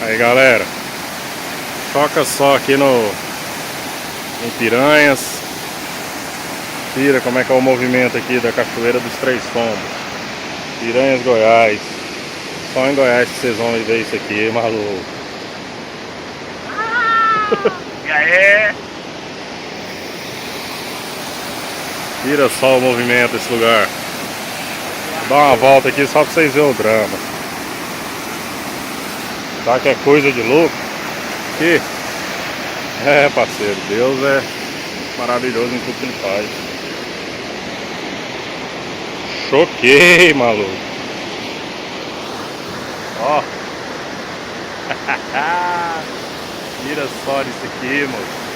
Aí galera, toca só aqui em Piranhas. Tira como é que é o movimento aqui da Cachoeira dos Três Tombos, Piranhas, Goiás. Só em Goiás que vocês vão ver isso aqui, maluco. E aí? Tira só o movimento desse lugar. Dá uma volta aqui só pra vocês verem o drama. Tá que é coisa de louco? Que? É, parceiro, Deus é maravilhoso em tudo que ele faz. Choquei, maluco. Ó. Mira só nisso aqui, moço.